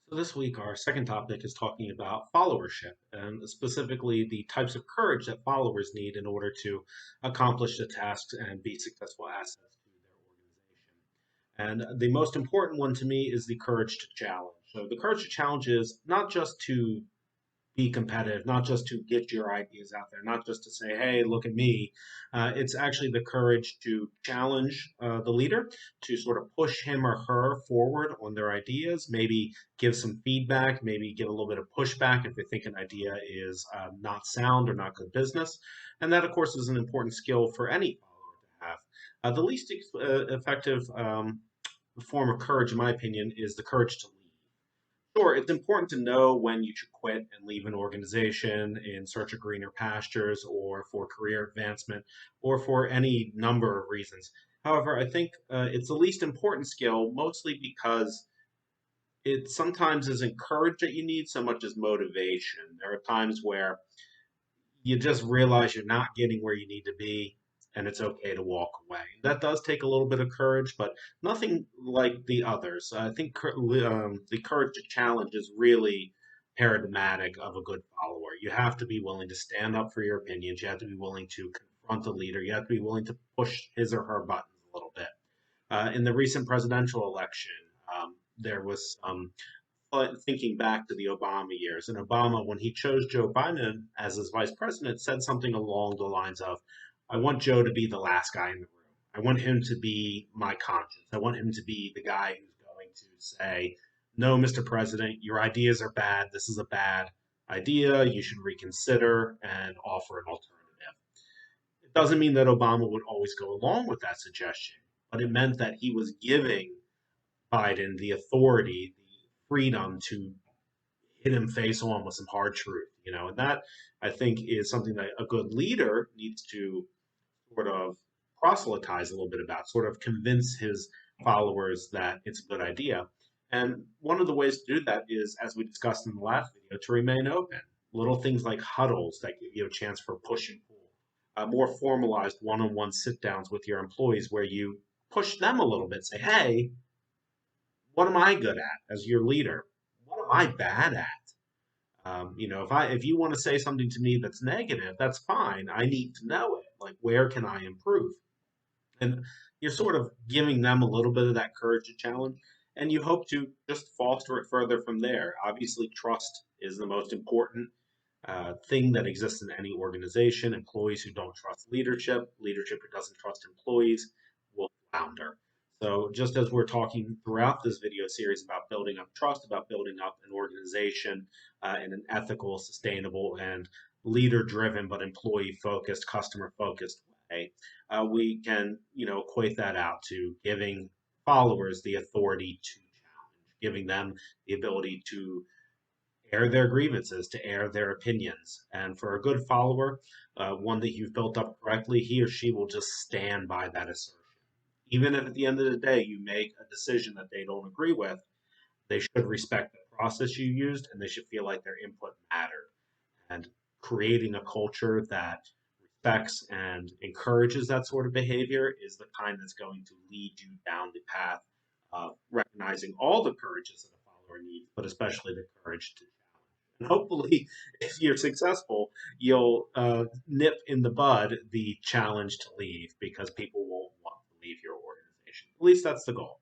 So this week, our second topic is talking about followership and specifically the types of courage that followers need in order to accomplish the tasks and be successful assets to their organization. And the most important one to me is the courage to challenge. So the courage to challenge is not just to be competitive, not just to get your ideas out there, not just to say, hey, look at me. It's actually the courage to challenge the leader, to sort of push him or her forward on their ideas, maybe give some feedback, maybe give a little bit of pushback if they think an idea is not sound or not good business. And that, of course, is an important skill for any follower to have. The least effective form of courage, in my opinion, is the courage to lead. Sure, it's important to know when you should quit and leave an organization in search of greener pastures or for career advancement or for any number of reasons. However, I think it's the least important skill, mostly because it sometimes isn't courage that you need so much as motivation. There are times where you just realize you're not getting where you need to be and it's okay to walk away. That does take a little bit of courage, but nothing like the others. I think the courage to challenge is really paradigmatic of a good follower. You have to be willing to stand up for your opinions. You have to be willing to confront the leader. You have to be willing to push his or her buttons a little bit. In the recent presidential election, there was thinking back to the Obama years. And Obama, when he chose Joe Biden as his vice president, said something along the lines of, I want Joe to be the last guy in the room. I want him to be my conscience. I want him to be the guy who's going to say, no, Mr. President, your ideas are bad. This is a bad idea. You should reconsider and offer an alternative. It doesn't mean that Obama would always go along with that suggestion, but it meant that he was giving Biden the authority, the freedom to hit him face on with some hard truth, and that I think is something that a good leader needs to sort of proselytize a little bit about, sort of convince his followers that it's a good idea. And one of the ways to do that is, as we discussed in the last video, to remain open. Little things like huddles that give you a chance for push and pull, more formalized one-on-one sit downs with your employees where you push them a little bit, say, hey, what am I good at as your leader? What am I bad at? If you want to say something to me that's negative, that's fine. I need to know it. Like, where can I improve? And you're sort of giving them a little bit of that courage to challenge, and you hope to just foster it further from there. Obviously, trust is the most important thing that exists in any organization. Employees who don't trust leadership, leadership who doesn't trust employees will flounder. So, just as we're talking throughout this video series about building up trust, about building up an organization in an ethical, sustainable, and leader driven, but employee focused, customer focused way, we can, equate that out to giving followers the authority to challenge, giving them the ability to air their grievances, to air their opinions. And for a good follower, one that you've built up correctly, he or she will just stand by that assertion. Even if at the end of the day you make a decision that they don't agree with, they should respect the process you used and they should feel like their input mattered. And creating a culture that respects and encourages that sort of behavior is the kind that's going to lead you down the path of recognizing all the courages that a follower needs, but especially the courage to challenge. And hopefully, if you're successful, you'll nip in the bud the challenge to leave because people won't want to leave your organization. At least that's the goal.